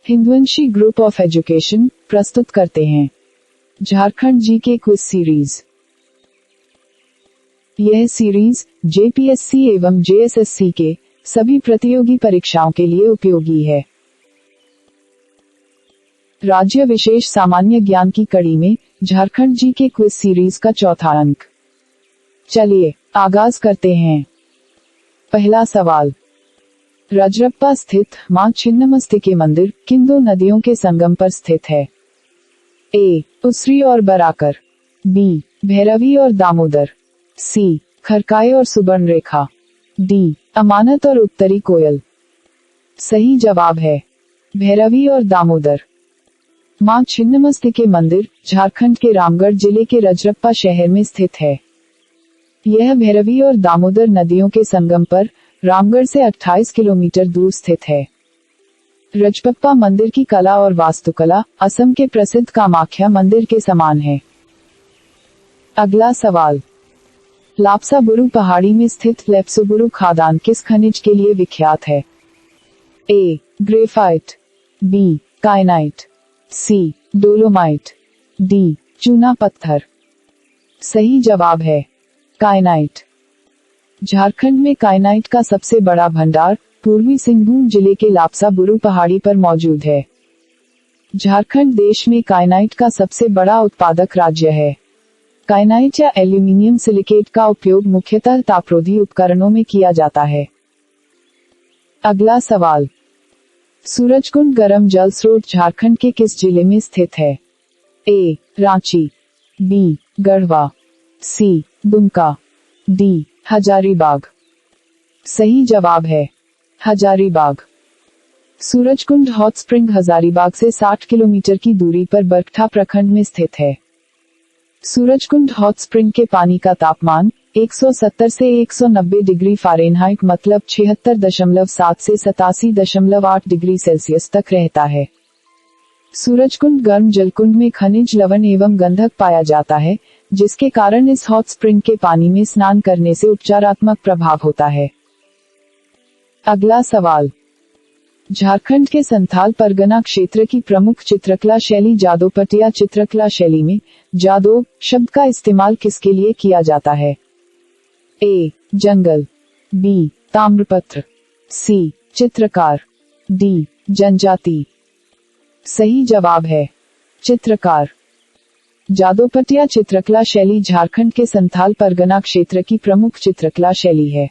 हिंदवंशी group of education प्रस्तुत करते हैं झारखंड जीके क्विज सीरीज। यह सीरीज जेपीएससी एवं जेएसएससी के सभी प्रतियोगी परीक्षाओं के लिए उपयोगी है। राज्य विशेष सामान्य ज्ञान की कड़ी में झारखंड जीके क्विज सीरीज का चौथा अंक। चलिए आगाज करते हैं। पहला सवाल, रजरप्पा स्थित मां छिन्नमस्तिके मंदिर किन दो नदियों के संगम पर स्थित है? ए. उसरी और बराकर, बी. भैरवी और दामोदर, सी. खरकाए और सुवर्णरेखा, डी. अमानत और उत्तरी कोयल। सही जवाब है भैरवी और दामोदर। मां छिन्नमस्तिके मंदिर झारखंड के रामगढ़ जिले के रजरप्पा शहर में स्थित है। यह भैरवी और दामोदर नदियों के संगम पर रामगढ़ से 28 किलोमीटर दूर स्थित है। रजरप्पा मंदिर की कला और वास्तुकला असम के प्रसिद्ध कामाख्या मंदिर के समान है। अगला सवाल, लाप्साबुरु पहाड़ी में स्थित लेप्सुबुरु खादान किस खनिज के लिए विख्यात है? A. Graphite, B. Kyanite, C. Dolomite, D. चूना पत्थर। सही जवाब है काइनाइट। झारखंड में काइनाइट का सबसे बड़ा भंडार पूर्वी सिंहभूम जिले के लाप्साबुरु पहाड़ी पर मौजूद है। झारखंड देश में काइनाइट का सबसे बड़ा उत्पादक राज्य है। काइनाइट या एल्यूमिनियम सिलिकेट का उपयोग मुख्यतः तापरोधी उपकरणों में किया जाता है। अगला सवाल, सूरजकुंड गर्म जल स्रोत झारखंड के किस जिले में स्थित है? ए. रांची, बी. गढ़वा, सी. दुमका, डी. हजारीबाग। सही जवाब है हजारीबाग। सूरजकुंड हॉट स्प्रिंग हजारीबाग से 60 किलोमीटर की दूरी पर बरकठा प्रखंड में स्थित है। सूरजकुंड हॉट स्प्रिंग के पानी का तापमान 170 से 190 डिग्री फ़ारेनहाइट मतलब 76.7 से 87.8 डिग्री सेल्सियस तक रहता है। सूरजकुंड गर्म जलकुंड में खनिज लवण एवं गंधक पाया जाता है, जिसके कारण इस हॉट स्प्रिंग के पानी में स्नान करने से उपचारात्मक प्रभाव होता है। अगला सवाल, झारखंड के संथाल परगना क्षेत्र की प्रमुख चित्रकला शैली जादोपटिया चित्रकला शैली में जादो शब्द का इस्तेमाल किसके लिए किया जाता है? ए. जंगल, बी. ताम्रपत्र, सी. चित्रकार, डी. जनजाति। सही जवाब है चित्रकार। जादोपटिया चित्रकला शैली झारखंड के संथाल परगना क्षेत्र की प्रमुख चित्रकला शैली है।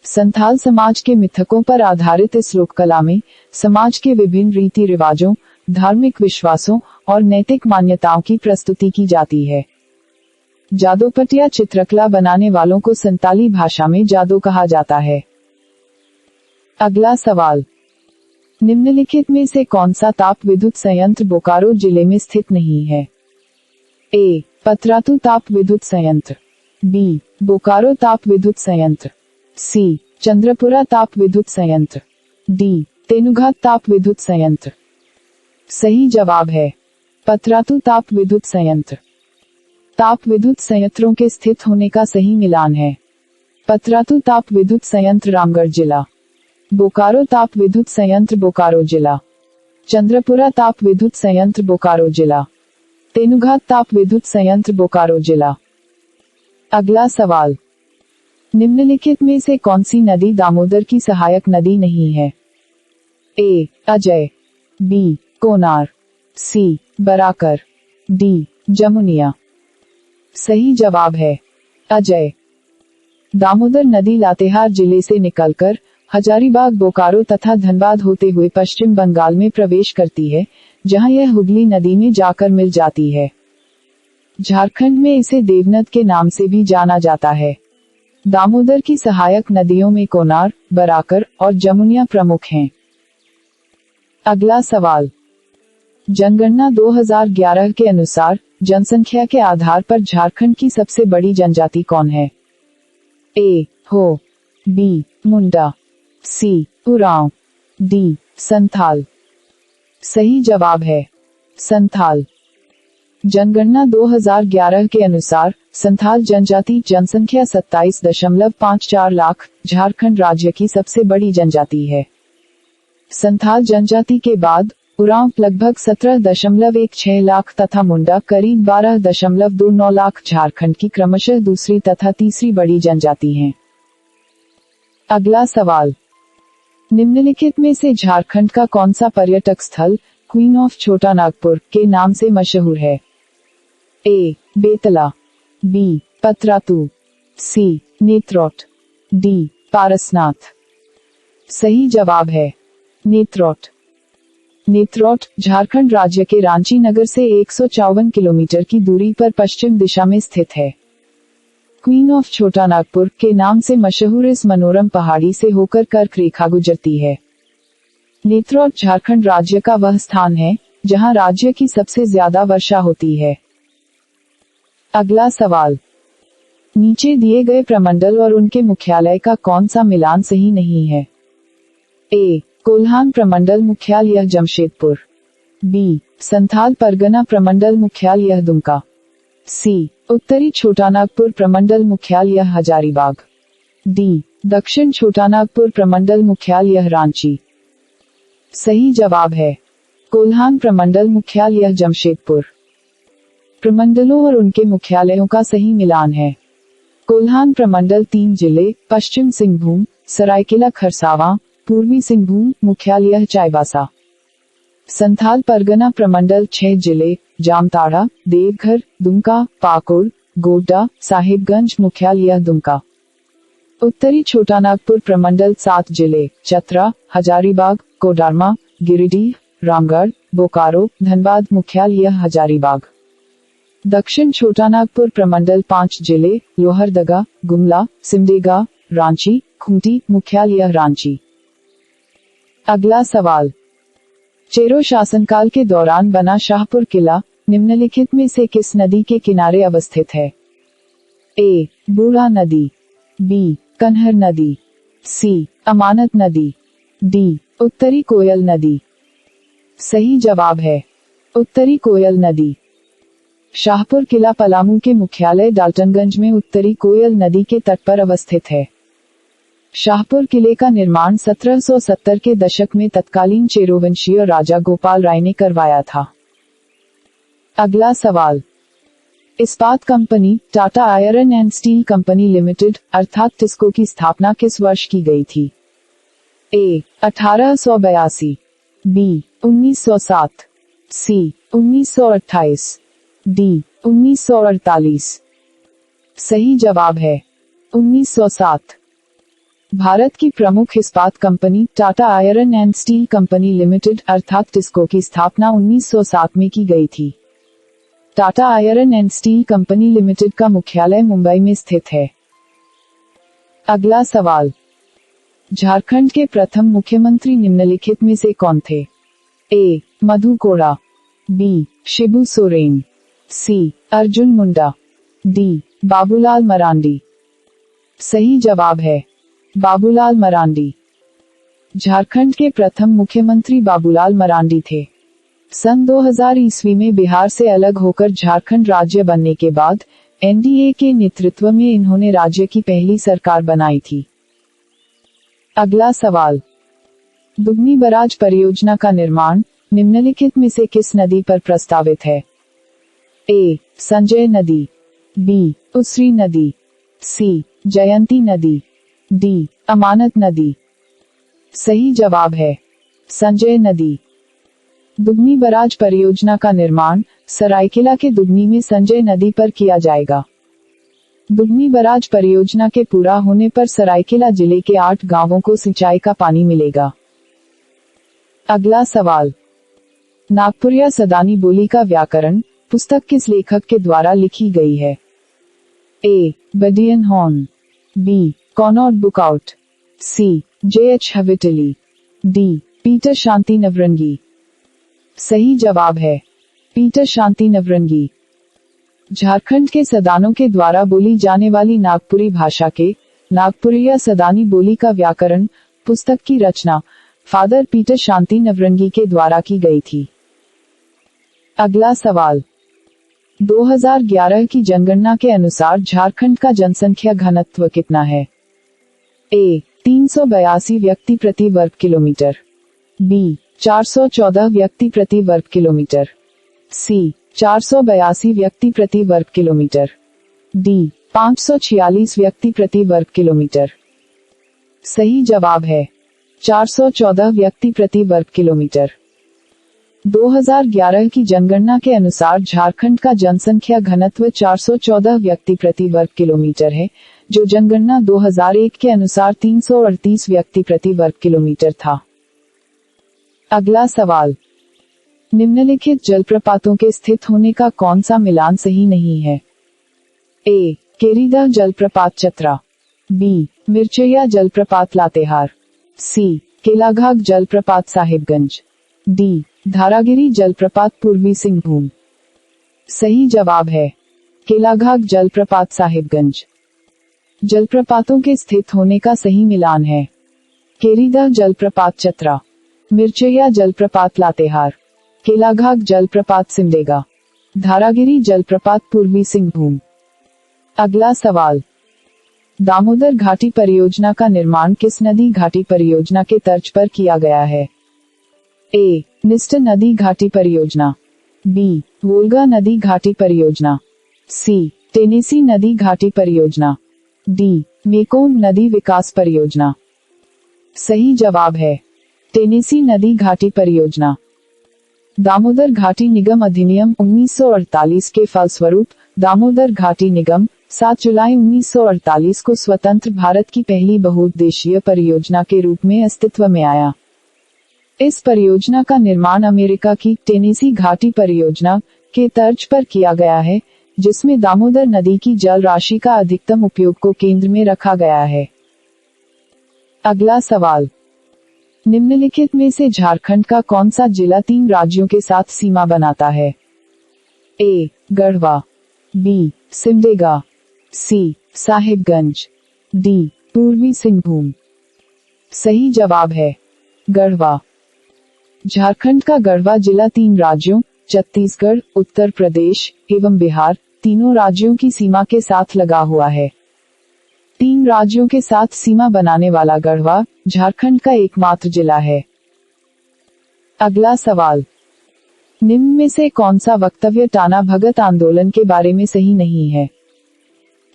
संथाल समाज के मिथकों पर आधारित इस लोक कला में समाज के विभिन्न रीति रिवाजों, धार्मिक विश्वासों और नैतिक मान्यताओं की प्रस्तुति की जाती है। जादोपटिया चित्रकला बनाने वालों को संताली भाषा में जादो कहा जाता है। अगला सवाल, निम्नलिखित में से कौन सा ताप विद्युत संयंत्र बोकारो जिले में स्थित नहीं है? ए. पतरातू ताप विद्युत संयंत्र, बी. बोकारो ताप विद्युत संयंत्र, सी. चंद्रपुरा ताप विद्युत संयंत्र, डी. तेनुघाट ताप विद्युत संयंत्र। सही जवाब है पतरातू ताप विद्युत संयंत्र। ताप विद्युत संयंत्रों के स्थित होने का सही मिलान है। पतरातू ताप विद्युत संयंत्र रामगढ़ जिला, बोकारो ताप विद्युत संयंत्र बोकारो जिला, चंद्रपुरा ताप विद्युत संयंत्र बोकारो जिला, तेनुघाट ताप विद्युत संयंत्र बोकारो जिला। अगला सवाल, निम्नलिखित में से कौन सी नदी दामोदर की सहायक नदी नहीं है? ए. अजय, बी. कोनार, सी. बराकर, डी. जमुनिया। सही जवाब है अजय। दामोदर नदी लातेहार जिले से निकलकर हजारीबाग बोकारो तथा धनबाद होते हुए पश्चिम बंगाल में प्रवेश करती है, जहां यह हुगली नदी में जाकर मिल जाती है। झारखंड में इसे देवनद के नाम से भी जाना जाता है। दामोदर की सहायक नदियों में कोनार, बराकर और जमुनिया प्रमुख हैं। अगला सवाल, जनगणना 2011 के अनुसार जनसंख्या के आधार पर झारखंड की सबसे बड़ी जनजाति कौन है? ए. हो, बी. मुंडा, सी. उरांव, डी. संथाल। सही जवाब है संथाल। जनगणना 2011 के अनुसार संथाल जनजाति जनसंख्या 27.54 लाख झारखंड राज्य की सबसे बड़ी जनजाति है। संथाल जनजाति के बाद उरांव लगभग 17.16 लाख तथा मुंडा करीब 12.29 लाख झारखंड की क्रमशः दूसरी तथा तीसरी बड़ी जनजाति हैं। अगला सवाल, निम्नलिखित में से झारखंड का कौन सा पर्यटक स्थल क्वीन ऑफ छोटा नागपुर के नाम से मशहूर है? ए. बेतला, बी. पतरातू, सी. नेत्रोट, डी. पारसनाथ। सही जवाब है नेत्रोट। नेत्रोट झारखंड राज्य के रांची नगर से 154 किलोमीटर की दूरी पर पश्चिम दिशा में स्थित है। क्वीन ऑफ छोटा नागपुर के नाम से मशहूर इस मनोरम पहाड़ी से होकर कर्क रेखा गुजरती है। नेत्रोट झारखंड राज्य का वह स्थान है जहां राज्य की सबसे ज्यादा वर्षा होती है। अगला सवाल, नीचे दिए गए प्रमंडल और उनके मुख्यालय का कौन सा मिलान सही नहीं है? ए. कोल्हान प्रमंडल मुख्यालय जमशेदपुर, बी. संथाल परगना प्रमंडल मुख्यालय दुमका, सी. उत्तरी छोटानागपुर प्रमंडल मुख्यालय हजारीबाग, डी. दक्षिण छोटानागपुर प्रमंडल मुख्यालय रांची। सही जवाब है कोल्हान प्रमंडल मुख्यालय जमशेदपुर। प्रमंडलों और उनके मुख्यालयों का सही मिलान है। कोल्हान प्रमंडल 3 जिले पश्चिम सिंहभूम, सरायकेला खरसावां, पूर्वी सिंहभूम, मुख्यालय चाईबासा। संथाल परगना प्रमंडल 6 जिले जामताड़ा, देवघर, दुमका, पाकुड़, गोड्डा, साहिबगंज, मुख्यालय दुमका। उत्तरी छोटानागपुर प्रमंडल 7 जिले चतरा, हजारीबाग, कोडरमा, गिरिडीह, रामगढ़, बोकारो, धनबाद, मुख्यालय हजारीबाग। दक्षिण छोटानागपुर प्रमंडल 5 जिले लोहरदगा, गुमला, सिमडेगा, रांची, खूंटी, मुख्यालय रांची। अगला सवाल, चेरो शासनकाल के दौरान बना शाहपुर किला निम्नलिखित में से किस नदी के किनारे अवस्थित है? ए. बूढ़ा नदी, बी. कन्हर नदी, सी. अमानत नदी, डी. उत्तरी कोयल नदी। सही जवाब है उत्तरी कोयल नदी। शाहपुर किला पलामू के मुख्यालय डाल्टनगंज में उत्तरी कोयल नदी के तट पर अवस्थित है। शाहपुर किले का निर्माण 1770 के दशक में तत्कालीन चेरोवंशीय राजा गोपाल राय ने करवाया था। अगला सवाल, इस्पात company Tata iron and steel company limited अर्थात टिस्को की स्थापना किस वर्ष की गई थी? ए. 1882, बी. 1907, सी. 1928, डी. 1948। सही जवाब है 1907। भारत की प्रमुख इस्पात company Tata iron and steel company limited अर्थात टिस्को की स्थापना 1907 में की गई थी। Tata iron and steel company limited का मुख्यालय मुंबई में स्थित है। अगला सवाल, झारखंड के प्रथम मुख्यमंत्री निम्नलिखित में से कौन थे? ए. मधु कोड़ा, बी. शिबू सोरेन, सी. अर्जुन मुंडा, डी. बाबूलाल मरांडी। सही जवाब है बाबूलाल मरांडी। झारखंड के प्रथम मुख्यमंत्री बाबूलाल मरांडी थे। सन 2000 ईस्वी में बिहार से अलग होकर झारखंड राज्य बनने के बाद एनडीए के नेतृत्व में इन्होंने राज्य की पहली सरकार बनाई थी। अगला सवाल, दुगनी बराज परियोजना का निर्माण निम्नलिखित में से किस नदी पर प्रस्तावित है? ए. संजय नदी, बी. उसरी नदी, सी. जयंती नदी, डी. अमानत नदी। सही जवाब है संजय नदी। दुगनी बराज परियोजना का निर्माण सरायकेला के दुगनी में संजय नदी पर किया जाएगा। दुगनी बराज परियोजना के पूरा होने पर सरायकेला जिले के 8 गांवों को सिंचाई का पानी मिलेगा। अगला सवाल, नागपुरिया सदानी बोली का व्याकरण पुस्तक किस लेखक के द्वारा लिखी गई है? ए. बडियन हॉर्न, बी. कॉनॉर्ड बुकआउट, सी. J.H. हविटली, डी. पीटर शांति नवरंगी। सही जवाब है पीटर शांति नवरंगी। झारखंड के सदानों के द्वारा बोली जाने वाली नागपुरी भाषा के नागपुरिया सदानी बोली का व्याकरण पुस्तक की रचना फादर पीटर शांति नवरंगी के द्वारा की गई थी। अगला सवाल, 2011 की जनगणना के अनुसार झारखंड का जनसंख्या घनत्व कितना है? ए. 382 व्यक्ति प्रति वर्ग किलोमीटर, बी 414 व्यक्ति प्रति वर्ग किलोमीटर, सी 482 व्यक्ति प्रति वर्ग किलोमीटर, डी 546 व्यक्ति प्रति वर्ग किलोमीटर। सही जवाब है 414 व्यक्ति प्रति वर्ग किलोमीटर। 2011 की जनगणना के अनुसार झारखंड का जनसंख्या घनत्व 414 व्यक्ति प्रति वर्ग किलोमीटर है, जो जनगणना 2001 के अनुसार 338 व्यक्ति प्रति वर्ग किलोमीटर था। अगला सवाल, निम्नलिखित जलप्रपातों के स्थित होने का कौन सा मिलान सही नहीं है? ए केरीदा जलप्रपात चतरा, बी मिर्चैया जलप्रपात लातेहार, सी केलाघाट जलप्रपात साहिबगंज, डी धारागिरी जलप्रपात पूर्वी सिंहभूम। सही जवाब है केलाघाट जलप्रपात साहिबगंज। जलप्रपातों के स्थित होने का सही मिलान है केरीदा जलप्रपात चतरा, मिर्चैया जलप्रपात लातेहार, केलाघाट जलप्रपात सिमडेगा, धारागिरी जलप्रपात पूर्वी सिंहभूम। अगला सवाल, दामोदर घाटी परियोजना का निर्माण किस नदी घाटी परियोजना के तर्ज पर किया गया है? ए निस्टर नदी घाटी परियोजना, बी वोल्गा नदी घाटी परियोजना, सी टेनेसी नदी घाटी परियोजना, डी मेकोंग नदी विकास परियोजना। सही जवाब है टेनेसी नदी घाटी परियोजना। दामोदर घाटी निगम अधिनियम 1948 के फलस्वरूप दामोदर घाटी निगम 7 जुलाई 1948 को स्वतंत्र भारत की पहली बहुउद्देशीय परियोजना के रूप में अस्तित्व में आया। इस परियोजना का निर्माण अमेरिका की टेनेसी घाटी परियोजना के तर्ज पर किया गया है, जिसमें दामोदर नदी की जल राशि का अधिकतम उपयोग को केंद्र में रखा गया है। अगला सवाल, निम्नलिखित में से झारखंड का कौन सा जिला 3 राज्यों के साथ सीमा बनाता है? ए गढ़वा, बी सिमडेगा, सी साहिबगंज, डी पूर्वी सिंहभूम। सही जवाब है गढ़वा। झारखंड का गढ़वा जिला 3 राज्यों छत्तीसगढ़, उत्तर प्रदेश एवं बिहार तीनों राज्यों की सीमा के साथ लगा हुआ है। 3 राज्यों के साथ सीमा बनाने वाला गढ़वा झारखंड का एकमात्र जिला है। अगला सवाल, निम्न में से कौन सा वक्तव्य टाना भगत आंदोलन के बारे में सही नहीं है?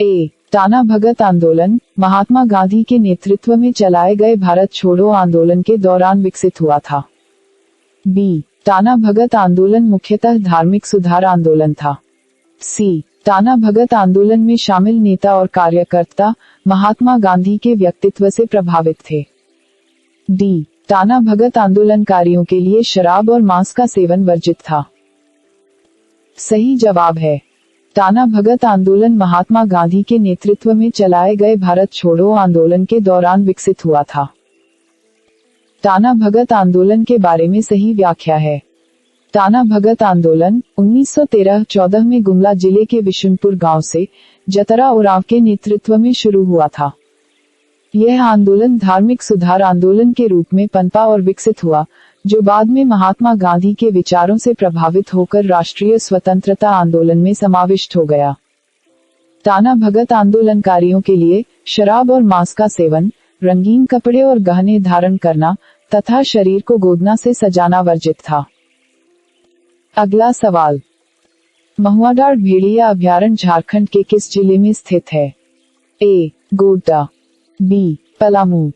ए टाना भगत आंदोलन महात्मा गांधी के नेतृत्व में चलाए गए भारत छोड़ो आंदोलन के दौरान विकसित हुआ था। बी टाना भगत आंदोलन मुख्यतः धार्मिक सुधार आंदोलन था। सी टाना भगत आंदोलन में शामिल नेता और कार्यकर्ता महात्मा गांधी के व्यक्तित्व से प्रभावित थे। डी टाना भगत आंदोलनकारियों के लिए शराब और मांस का सेवन वर्जित था। सही जवाब है टाना भगत आंदोलन महात्मा गांधी के नेतृत्व में चलाए गए भारत छोड़ो आंदोलन के दौरान विकसित हुआ था। टाना भगत आंदोलन के बारे में सही व्याख्या है, टाना भगत आंदोलन 1913-14 में गुमला जिले के विशुनपुर गांव से जतरा उरांव के नेतृत्व में शुरू हुआ था। यह आंदोलन धार्मिक सुधार आंदोलन के रूप में पनपा और विकसित हुआ, जो बाद में महात्मा गांधी के विचारों से प्रभावित होकर राष्ट्रीय स्वतंत्रता आंदोलन में समाविष्ट हो गया। टाना भगत आंदोलनकारियों के लिए शराब और मांस का सेवन, रंगीन कपड़े और गहने धारण करना तथा शरीर को गोदना से सजाना वर्जित था। अगला सवाल, महुआडांड भेड़िया अभयारण्य झारखंड के किस जिले में स्थित है? ए गोड्डा, बी पलामू,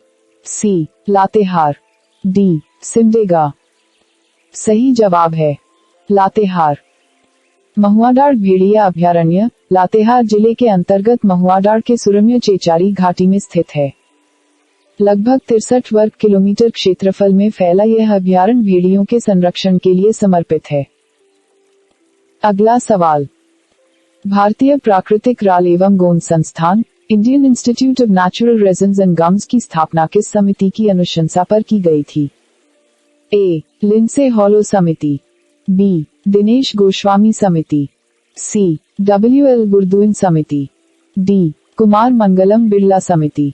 सी लातेहार, डी सिमडेगा। सही जवाब है लातेहार। महुआडांड भेड़िया अभयारण्य लातेहार जिले के अंतर्गत महुआडांड के सुरम्य चेचारी घाटी में स्थित है। लगभग 63 वर्ग किलोमीटर क्षेत्रफल में फैला यह अभयारण्य भेड़ियों के संरक्षण के लिए समर्पित है। अगला सवाल, भारतीय प्राकृतिक राल एवं गोंद संस्थान Indian Institute of natural resins and gums की स्थापना किस समिति की अनुशंसा पर की गई थी? ए लिंडसे हॉलो समिति, बी दिनेश गोस्वामी समिति, सी डब्ल्यूएल बुर्दुइन समिति, डी कुमार मंगलम बिरला समिति।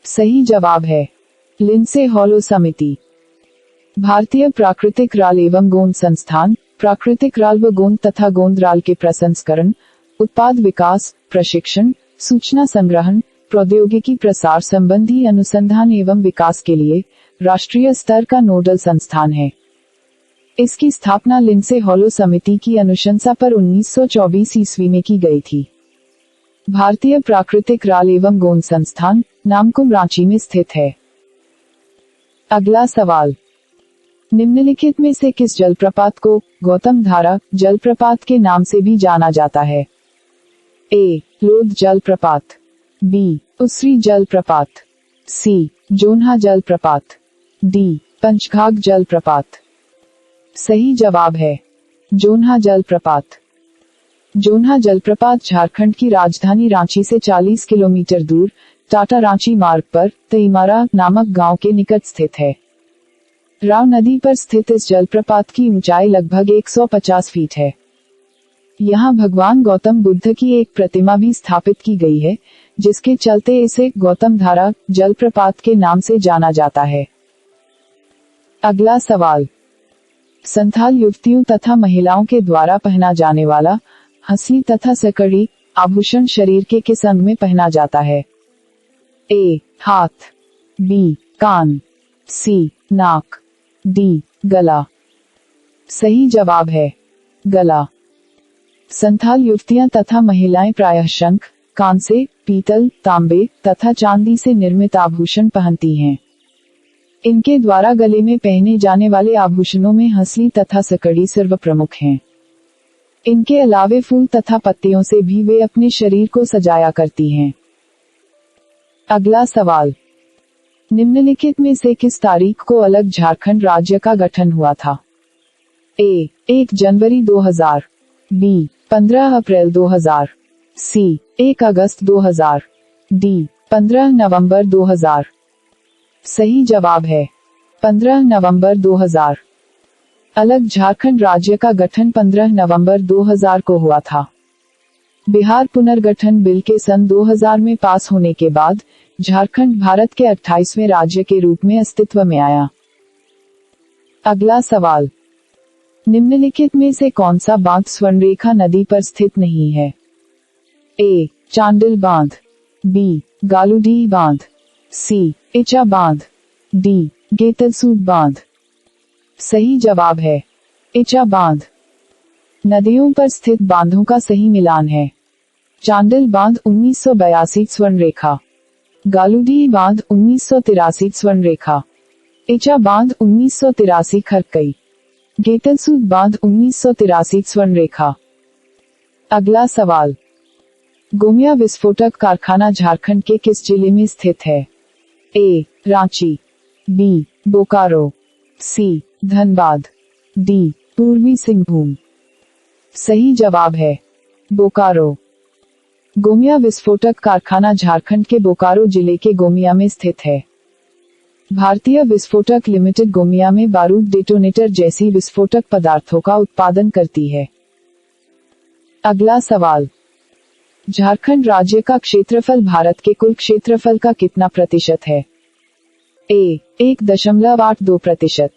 सही जवाब है लिंडसे हॉलो समिति। भारतीय प्राकृतिक राल एवं गोंद संस्थान प्राकृतिक राल व गोंद तथा गोंद राल के प्रसंस्करण, उत्पाद विकास, प्रशिक्षण, सूचना संग्रहण, प्रौद्योगिकी प्रसार संबंधी अनुसंधान एवं विकास के लिए राष्ट्रीय स्तर का नोडल संस्थान है। इसकी स्थापना लिंडसे हॉलो समिति की अनुशंसा पर 1924 ईस्वी में की गई थी। भारतीय प्राकृतिक राल एवं गोंद संस्थान नामकुम रांची में स्थित है। अगला सवाल, निम्नलिखित में से किस जलप्रपात को गौतम धारा जलप्रपात के नाम से भी जाना जाता है? ए. लोध जलप्रपात, बी. उसरी जलप्रपात, सी. जोन्हा जलप्रपात, डी. पंचघाघ जलप्रपात। सही जवाब है जोन्हा जलप्रपात। जोन्हा जलप्रपात झारखंड की राजधानी रांची से 40 किलोमीटर दूर टाटा रांची मार्ग पर तेईमारा नामक गांव के निकट स्थित है। राव नदी पर स्थित इस जलप्रपात की ऊंचाई लगभग 150 फीट है। यहाँ भगवान गौतम बुद्ध की एक प्रतिमा भी स्थापित की गई है, जिसके चलते इसे गौतम धारा जलप्रपात के नाम से जाना जाता है। अगला सवाल, संथाल युवतियों तथा महिलाओं के द्वारा पहना जाने वाला हंसली तथा सकड़ी आभूषण शरीर के किस अंग में पहना जाता है? ए. हाथ, बी. कान, सी. नाक, डी. गला। सही जवाब है गला। संथाल युवतियां तथा महिलाएं प्रायः शंख, कांसे, पीतल, तांबे तथा चांदी से निर्मित आभूषण पहनती हैं। इनके द्वारा गले में पहने जाने वाले आभूषणों में हंसली तथा सकड़ी सर्वप्रमुख हैं। इनके अलावे फूल तथा पत्तियों से भी वे अपने शरीर को सजाया करती हैं। अगला सवाल, निम्नलिखित में से किस तारीख को अलग झारखंड राज्य का गठन हुआ था? ए. 1 जनवरी 2000, बी. 15 अप्रैल 2000, सी. 1 अगस्त 2000, डी. 15 नवंबर 2000। सही जवाब है 15 नवंबर 2000। अलग झारखंड राज्य का गठन 15 नवंबर 2000 को हुआ था। बिहार पुनर्गठन बिल के सन 2000 में पास होने के बाद झारखंड भारत के 28वें राज्य के रूप में अस्तित्व में आया। अगला सवाल, निम्नलिखित में से कौन सा बांध स्वर्णरेखा नदी पर स्थित नहीं है? ए. चांडिल बांध, बी. गालूडीह बांध, सी. इचा बांध, डी. गेतलसूद बांध। सही जवाब है इचा बांध। नदियों पर स्थित बांधों का सही मिलान है। चांडिल बांध 1982 स्वर्णरेखा, गालूडीह बांध 1983 स्वर्णरेखा, इचा बांध 1983 खरकई, गेतलसूद बांध 1983 स्वर्णरेखा। अगला सवाल, गोमिया विस्फोटक कारखाना झारखंड के किस जिले में स्थित है? ए. रांची, बी. बोकारो, सी. धनबाद, डी. पूर्वी सिंहभूम। सही जवाब है बोकारो। गोमिया विस्फोटक कारखाना झारखंड के बोकारो जिले के गोमिया में स्थित है। भारतीय विस्फोटक लिमिटेड गोमिया में बारूद डेटोनेटर जैसी विस्फोटक पदार्थों का उत्पादन करती है। अगला सवाल, झारखंड राज्य का क्षेत्रफल भारत के कुल क्षेत्रफल का कितना प्रतिशत है? ए. 1.82%,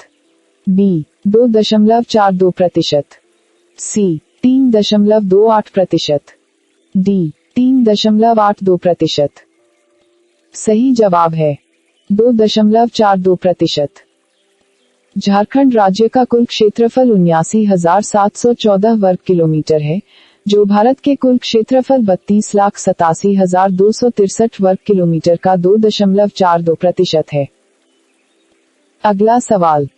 बी. 2.42%, सी. 3.28%, डी. 3.82%। सही जवाब है 2.42%। झारखंड राज्य का कुल क्षेत्रफल 79,714 वर्ग किलोमीटर है, जो भारत के कुल क्षेत्रफल 32,87,263 वर्ग किलोमीटर का 2.42% है। अगला सवाल,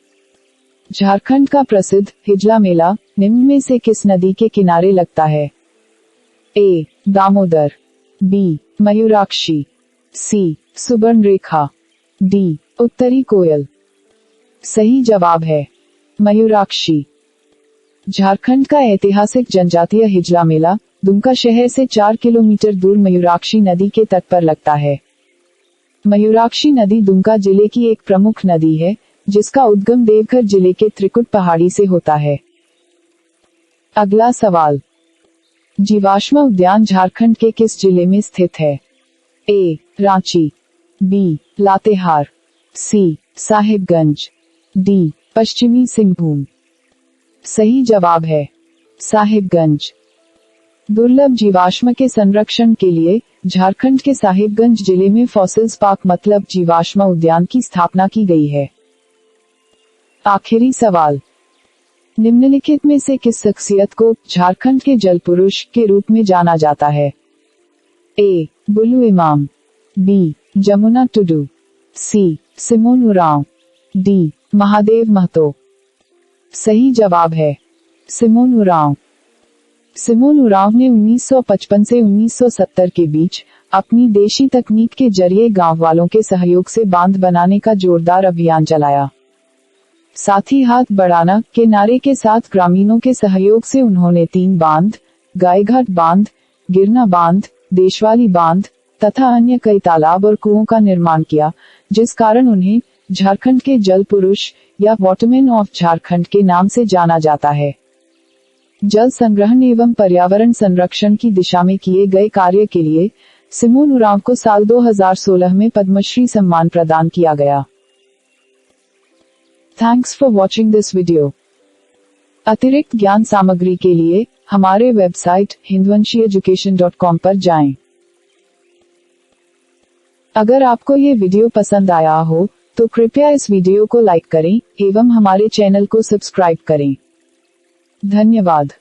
झारखंड का प्रसिद्ध हिजला मेला निम्न में से किस नदी के किनारे लगता है? ए. दामोदर, बी. मयूराक्षी, सी. सुवर्णरेखा, डी. उत्तरी कोयल। सही जवाब है मयूराक्षी। झारखंड का ऐतिहासिक जनजातीय हिजला मेला दुमका शहर से 4 किलोमीटर दूर मयूराक्षी नदी के तट पर लगता है। मयूराक्षी नदी दुमका जिले की एक प्रमुख नदी है, जिसका उद्गम देवघर जिले के त्रिकुट पहाड़ी से होता है। अगला सवाल, जीवाश्म उद्यान झारखंड के किस जिले में स्थित है? ए. रांची, बी. लातेहार, सी. साहिबगंज, डी. पश्चिमी सिंहभूम। सही जवाब है साहिबगंज। दुर्लभ जीवाश्म के संरक्षण के लिए झारखंड के साहिबगंज जिले में फॉसिल्स पार्क मतलब जीवाश्म उद्यान की स्थापना की गई है। आखिरी सवाल, निम्नलिखित में से किस शख्सियत को झारखंड के जल पुरुष के रूप में जाना जाता है? A. Bullu Imam, B. Jamuna Tudu, C. Simon Oraon, D. Mahadev Mahato. सही जवाब है सिमोन उरांव। सिमोन उरांव ने 1955 से 1970 के बीच अपनी देशी तकनीक के जरिए गांव वालों के सहयोग से बांध बनाने का जोरदार अभियान चलाया। साथ ही हाथ बढ़ाना के नारे के साथ ग्रामीणों के सहयोग से उन्होंने 3 बांध, गायघाट बांध, गिरना बांध, देशवाली बांध तथा अन्य कई तालाब और कुओं का निर्माण किया, जिस कारण उन्हें झारखंड के जल पुरुष या वाटरमैन ऑफ झारखंड के नाम से जाना जाता है। जल संग्रहण एवं पर्यावरण संरक्षण की दिशा में किए गए कार्य के लिए सिमोन उरांव को साल 2016 में पद्मश्री सम्मान प्रदान किया गया। Thanks for watching this video. अतिरिक्त ज्ञान सामग्री के लिए हमारे वेबसाइट hindvanshieducation.com पर जाएं। अगर आपको ये वीडियो पसंद आया हो तो कृपया इस वीडियो को लाइक करें एवं हमारे चैनल को सब्सक्राइब करें। धन्यवाद।